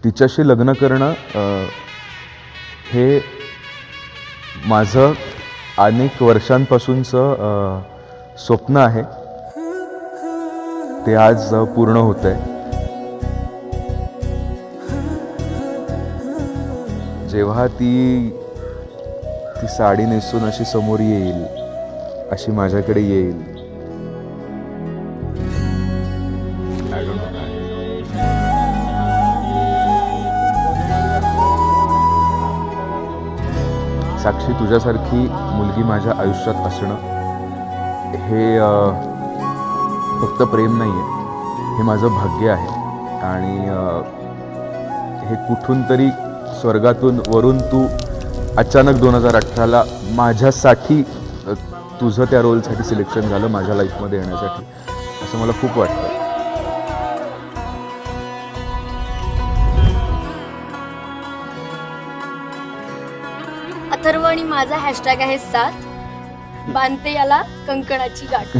तिच्याशी लग्न करणं हे माझं अनेक वर्षांपासूनचं स्वप्न आहे. ते आज पूर्ण होतंय. जेव्हा ती साडी नेसून अशी समोर येईल, अशी माझ्याकडे येईल, साक्षी, तुझ्यासारखी मुलगी माझ्या आयुष्यात असणं हे फक्त प्रेम नाही आहे, हे माझं भाग्य आहे. आणि हे कुठून तरी स्वर्गातून वरून तू अचानक 2018ला माझ्यासाठी तुझं त्या रोलसाठी सिलेक्शन झालं, माझ्या लाईफमध्ये येण्यासाठी, असं मला खूप वाटतं. अथर्व आणि माझा हॅशटॅग आहे 7. बांधते याला कंकणाची गाठ.